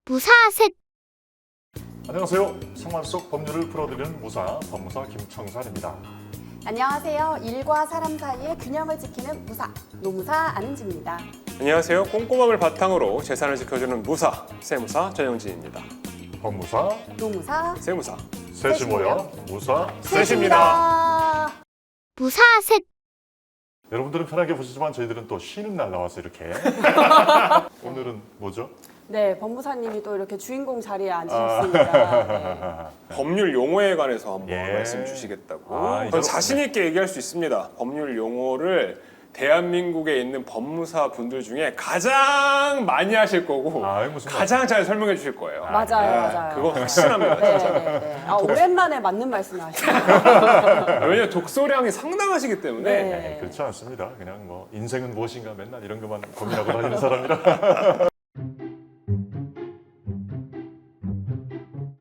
무사셋. 안녕하세요. 생활 속 법률을 풀어드리는 무사, 법무사 김청산입니다. 안녕하세요. 일과 사람 사이의 균형을 지키는 무사, 노무사 안은지입니다. 안녕하세요. 꼼꼼함을 바탕으로 재산을 지켜주는 무사, 세무사 전영진입니다. 법무사, 노무사, 세무사. 셋이 모여 무사 셋입니다. 무사셋. 여러분들은 편하게 보시지만 저희들은 또 쉬는 날 나와서 이렇게 오늘은 뭐죠? 네, 법무사님이 또 이렇게 주인공 자리에 앉으셨습니다. 네. 법률 용어에 관해서 한번 예. 말씀 주시겠다고. 아, 전 자신 있게 얘기할 수 있습니다. 법률 용어를 대한민국에 있는 법무사 분들 중에 가장 많이 하실 거고 무슨 가장 잘 설명해 주실 거예요. 맞아요, 네, 맞아요. 그거 확신합니다. 네, 진짜. 네, 네. 오랜만에 맞는 말씀을 하시네요. 왜냐면 독서량이 상당하시기 때문에 네. 그렇지 않습니다. 그냥 뭐 인생은 무엇인가 맨날 이런 것만 고민하고 다니는 사람이라.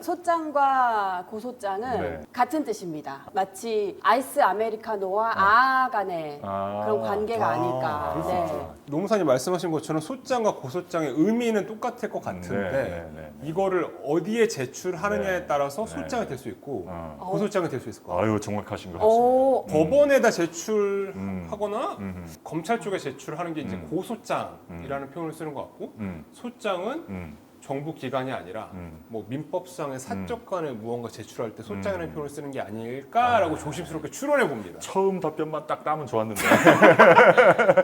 소장과 고소장은 네. 같은 뜻입니다. 마치 아이스 아메리카노와 아 간의 그런 관계가 아닐까. 그럴 수 네. 있죠. 노무사님 말씀하신 것처럼 소장과 고소장의 의미는 똑같을 것 같은데 이거를 어디에 제출하느냐에 네. 따라서 네. 소장이 될 수 있고 어. 고소장이 될 수 있을 것 같아요. 아유 정확하신 것 같습니다. 오, 법원에다 제출하거나 음. 검찰 쪽에 제출하는 게 이제 음. 고소장이라는 표현을 쓰는 것 같고 소장은 정부 기관이 아니라 뭐 민법상의 사적 간에 무언가 제출할 때 소장이라는 표현을 쓰는 게 아닐까라고 조심스럽게 추론해 봅니다. 처음 답변만 딱 따면 좋았는데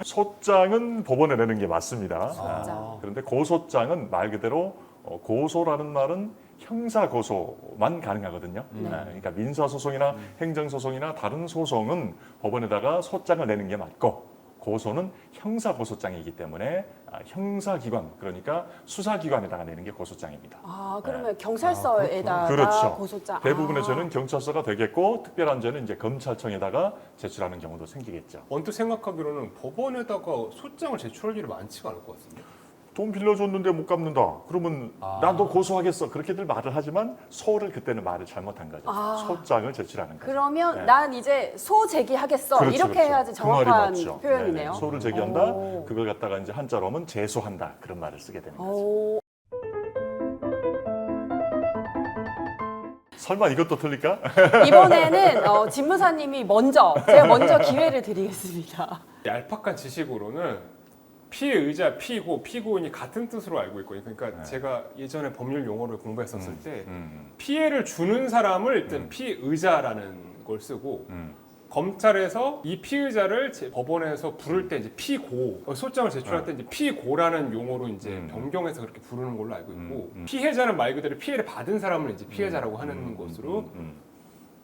소장은 법원에 내는 게 맞습니다. 소장. 그런데 고소장은 말 그대로 고소라는 말은 형사 고소만 가능하거든요. 그러니까 민사 소송이나 행정 소송이나 다른 소송은 법원에다가 소장을 내는 게 맞고 고소는 형사 고소장이기 때문에 형사기관 그러니까 수사기관에다가 내는 게 고소장입니다. 아, 그러면 경찰서에다가 그렇죠. 고소장. 대부분에서는 경찰서가 되겠고 특별한 죄는 이제 검찰청에다가 제출하는 경우도 생기겠죠. 언뜻 생각하기로는 법원에다가 소장을 제출할 일이 많지가 않을 것 같습니다. 돈 빌려줬는데 못 갚는다. 그러면 나도 고소하겠어. 그렇게들 말을 하지만 소를 그때는 말을 잘못한 거죠. 소장을 제출하는 거죠. 그러면 네. 난 이제 소 제기하겠어. 그렇죠, 이렇게 그렇죠. 해야지 그 말이 정확한 맞죠. 표현이네요. 네네. 소를 제기한다. 오. 그걸 갖다가 이제 한자로 하면 제소한다. 그런 말을 쓰게 되는 거죠. 오, 설마 이것도 틀릴까? 이번에는 진무사님이 제가 먼저 기회를 드리겠습니다. 얄팍한 지식으로는 피의자, 피고, 피고인이 같은 뜻으로 알고 있거든요. 그러니까 제가 예전에 법률 용어를 공부했었을 때 피해를 주는 사람을 일단 피의자라는 걸 쓰고 검찰에서 이 피의자를 법원에서 부를 때 이제 피고, 소장을 제출할 때 이제 피고라는 용어로 이제 변경해서 그렇게 부르는 걸로 알고 있고 피해자는 말 그대로 피해를 받은 사람을 이제 피해자라고 하는 것으로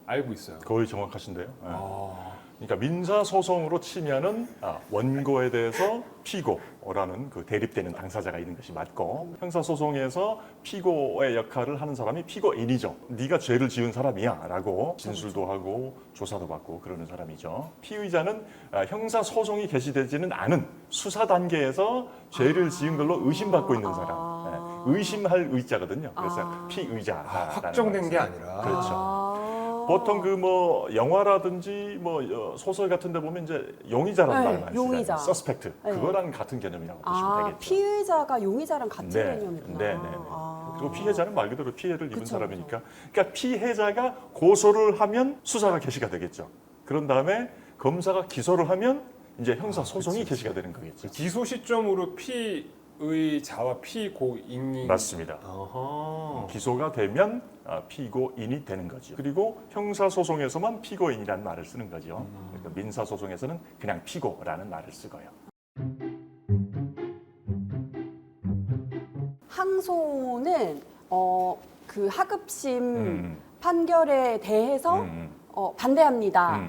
알고 있어요. 거의 정확하신데요. 네. 아, 그러니까 민사 소송으로 치면은 원고에 대해서 피고라는 그 대립되는 당사자가 있는 것이 맞고 형사 소송에서 피고의 역할을 하는 사람이 피고인이죠. 네가 죄를 지은 사람이야라고 진술도 하고 조사도 받고 그러는 사람이죠. 피의자는 형사 소송이 개시되지는 않은 수사 단계에서 죄를 지은 걸로 의심받고 있는 사람. 네. 의심할 의자거든요. 그래서 피의자. 확정된 게 아니라. 그렇죠. 보통 그 뭐 영화라든지 뭐 소설 같은 데 보면 이제 용의자라는 네, 말을 많이 쓰잖아요. 용의자. 서스펙트. 네. 그거랑 같은 개념이라고 보시면 되겠죠. 피의자가 용의자랑 같은 네, 개념이구나. 네, 네, 네. 그리고 피해자는 말 그대로 피해를 입은 그쵸, 사람이니까. 그러니까 피해자가 고소를 하면 수사가 개시가 되겠죠. 그런 다음에 검사가 기소를 하면 이제 형사 소송이 개시가 되는 거겠죠. 기소 시점으로 피의자와 피고인이 맞습니다. 어허. 기소가 되면 피고인이 되는 거죠. 그리고 형사소송에서만 피고인이라는 말을 쓰는 거죠. 그러니까 민사소송에서는 그냥 피고라는 말을 쓰고요. 항소는 그 하급심 판결에 대해서 음, 반대합니다.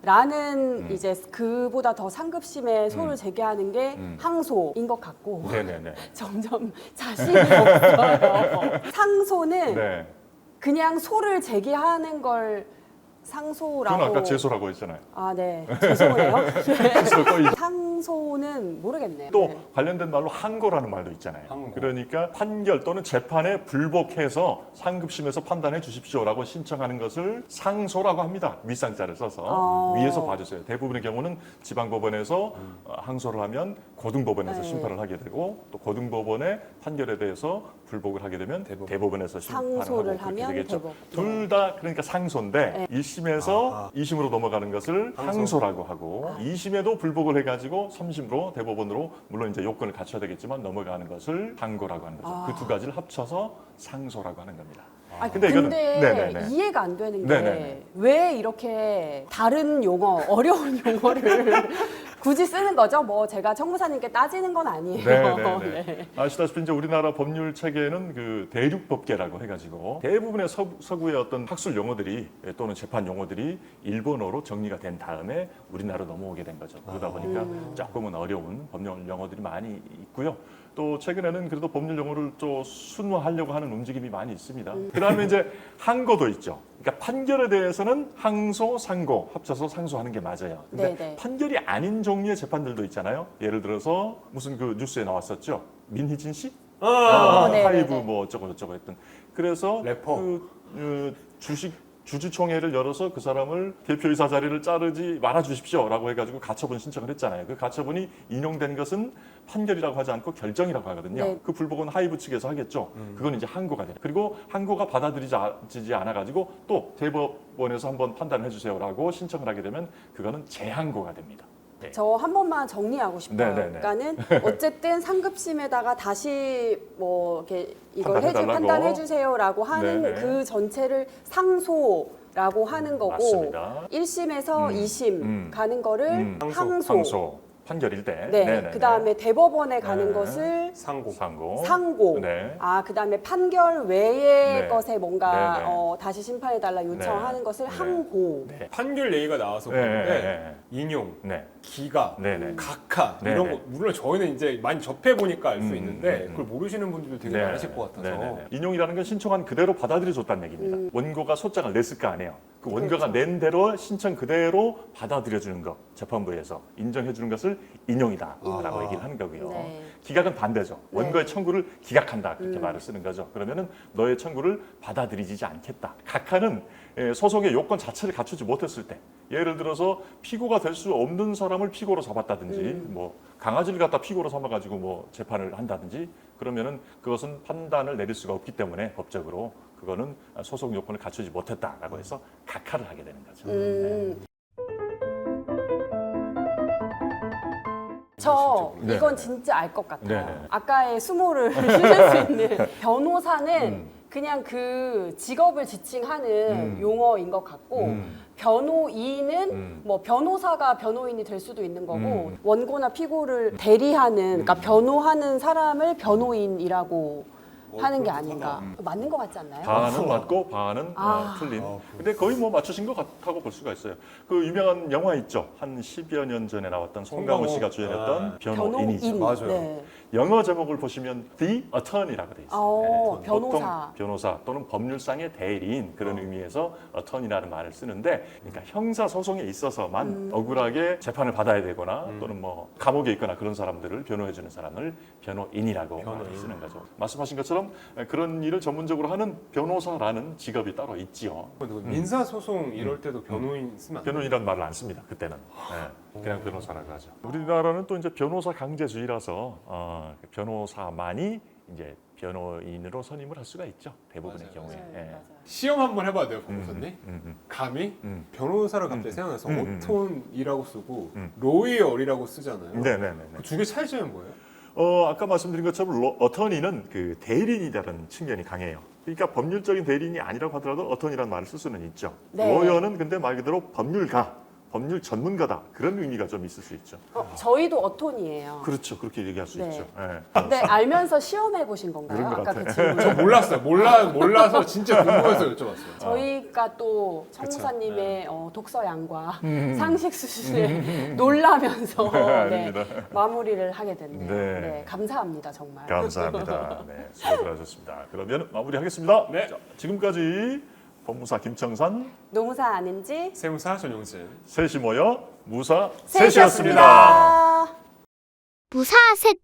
라는 음. 이제 그보다 더 상급심의 소를 제기하는 게 항소인 것 같고 네네네. 점점 자신이 없어요. 상소는 네. 그냥 소를 제기하는 걸 상소라고. 그건 아까 제소라고 했잖아요. 아, 네. 죄송해요. 제소 거의 상소는 모르겠네요. 또 네. 관련된 말로 항고라는 말도 있잖아요. 항고. 그러니까 판결 또는 재판에 불복해서 상급심에서 판단해 주십시오라고 신청하는 것을 상소라고 합니다. 윗상자를 써서 위에서 봐주세요. 대부분의 경우는 지방법원에서 항소를 하면 고등법원에서 네. 심판을 하게 되고 또 고등법원의 판결에 대해서 불복을 하게 되면 대법원. 대법원에서 심판을 하고 상소를 그렇게 하면 되겠죠. 대법원. 둘 다 그러니까 상소인데 1심에서 2심으로 넘어가는 것을 항소. 항소라고 하고 2심에도 불복을 해가지고 3심으로 대법원으로 물론 이제 요건을 갖춰야 되겠지만 넘어가는 것을 항고라고 하는 거죠. 그 두 가지를 합쳐서 상소라고 하는 겁니다. 아, 근데 근데, 이거는- 네네네. 이해가 안 되는 게 네네네. 왜 이렇게 다른 용어, 어려운 용어를 굳이 쓰는 거죠? 뭐 제가 청무사님께 따지는 건 아니에요. 네네네. 네. 아시다시피 이제 우리나라 법률 체계는 그 대륙법계라고 해가지고 대부분의 서구의 어떤 학술 용어들이 또는 재판 용어들이 일본어로 정리가 된 다음에 우리나라로 넘어오게 된 거죠. 그러다 보니까 조금은 어려운 법률 용어들이 많이 있고요. 또 최근에는 그래도 법률 용어를 좀 순화하려고 하는 움직임이 많이 있습니다. 그다음에 이제 항고도 있죠. 그러니까 판결에 대해서는 항소, 상고 합쳐서 상소하는 게 맞아요. 근데 네네. 판결이 아닌 종류의 재판들도 있잖아요. 예를 들어서 무슨 그 뉴스에 나왔었죠. 민희진 씨? 네네네. 하이브 뭐 어쩌고 저쩌고 했던. 그래서 래퍼. 주주총회를 열어서 그 사람을 대표이사 자리를 자르지 말아 주십시오라고 해가지고 가처분 신청을 했잖아요. 그 가처분이 인용된 것은 판결이라고 하지 않고 결정이라고 하거든요. 네. 그 불복은 하이브 측에서 하겠죠. 그건 이제 항고가 돼요. 그리고 항고가 받아들이지 않아가지고 또 대법원에서 한번 판단해 주세요라고 신청을 하게 되면 그거는 재항고가 됩니다. 네. 저 한 번만 정리하고 싶어요. 네네네. 그러니까는 어쨌든 상급심에다가 다시 뭐 이렇게 이걸 판단해달라고. 판단해 주세요라고 하는 네네. 그 전체를 상소라고 하는 거고 맞습니다. 1심에서 2심 가는 거를 항소. 항소. 판결일 때. 네. 네네네. 그다음에 대법원에 가는 네. 것을 상고. 상고. 네. 아, 그다음에 판결 외의 네. 것에 뭔가 네네. 다시 심판해달라 요청하는 네. 것을 네. 항고. 네. 판결 얘기가 나와서 네, 그런데 네, 네. 인용, 네. 기가, 네네. 각하 네네. 이런 거 물론 저희는 이제 많이 접해 보니까 알 수 있는데 음. 그걸 모르시는 분들도 되게 네. 많으실 것 같아서 네네네. 인용이라는 건 신청한 그대로 받아들여줬다는 얘기입니다. 원고가 소장을 냈을 거 아니에요. 그 원고가 낸 대로 신청 그대로 받아들여주는 거 재판부에서 인정해주는 것을 인용이다라고 얘기를 하는 거고요. 네. 기각은 반대죠. 네. 원고의 청구를 기각한다 그렇게 말을 쓰는 거죠. 그러면은 너의 청구를 받아들이지 않겠다. 각하는 소송의 요건 자체를 갖추지 못했을 때 예를 들어서 피고가 될 수 없는 사람을 피고로 잡았다든지 뭐 강아지를 갖다 피고로 삼아가지고 뭐 재판을 한다든지 그러면은 그것은 판단을 내릴 수가 없기 때문에 법적으로 그거는 소송 요건을 갖추지 못했다라고 해서 각하를 하게 되는 거죠. 네. 저 네. 이건 진짜 알 것 같아요. 네. 아까의 수모를 실을 수 있는 변호사는 그냥 그 직업을 지칭하는 용어인 것 같고 변호인은 뭐 변호사가 변호인이 될 수도 있는 거고 원고나 피고를 대리하는 그러니까 변호하는 사람을 변호인이라고 하는 게 아닌가. 맞는 것 같지 않나요? 반은 맞고 반은 틀린. 근데 거의 뭐 맞추신 것 같다고 볼 수가 있어요. 그 유명한 영화 있죠. 한 10여 년 전에 나왔던 송강호 씨가 주연했던 변호인이죠. 맞아요. 네. 영어 제목을 보시면 The Attorney라고 돼 있어요. 변호사. 보통 변호사 또는 법률상의 대리인 그런 의미에서 attorney라는 말을 쓰는데, 그러니까 형사 소송에 있어서만 억울하게 재판을 받아야 되거나 또는 뭐 감옥에 있거나 그런 사람들을 변호해주는 사람을 변호인이라고 말을 쓰는 거죠. 말씀하신 것처럼 그런 일을 전문적으로 하는 변호사라는 직업이 따로 있지요. 민사 소송 이럴 때도 변호인 쓰면 안 돼요? 변호인이라는 말을 안 씁니다. 그때는 그냥 변호사라고 하죠. 우리나라는 또 이제 변호사 강제주의라서 변호사만이 이제 변호인으로 선임을 할 수가 있죠. 대부분의 맞아요. 경우에. 네, 예. 맞아요. 시험 한번 해봐야 돼요, 변호사님. 감히 변호사를 갑자기 생각해서 오톤이라고 쓰고 로이얼이라고 쓰잖아요. 네네네. 그 두 개 차이점은 뭐예요? 아까 말씀드린 것처럼 어터니는 그 대리인이라는 측면이 강해요. 그러니까 법률적인 대리인이 아니라고 하더라도 어터니라는 말을 쓸 수는 있죠. 네. 로이어는 근데 말 그대로 법률가, 법률 전문가다 그런 의미가 좀 있을 수 있죠. 저희도 어톤이에요. 그렇죠. 그렇게 얘기할 수 네. 있죠. 예. 근데 알면서 시험해 보신 건가요? 그런 것 아까 그 같아요. 질문. 저 몰랐어요. 몰라서 진짜 궁금해서 여쭤봤어요. 저희가 또 청무사님의 독서량과 상식 수준에 놀라면서 네, 아닙니다. 마무리를 하게 됐네요. 네. 네, 감사합니다, 정말. 감사합니다. 네, 수고들 하셨습니다. 그러면 마무리하겠습니다. 네. 자, 지금까지 법무사 김청산, 노무사 아는지 세무사 전용진. 셋이 모여 무사 셋이었습니다. 셋이었습니다. 무사 셋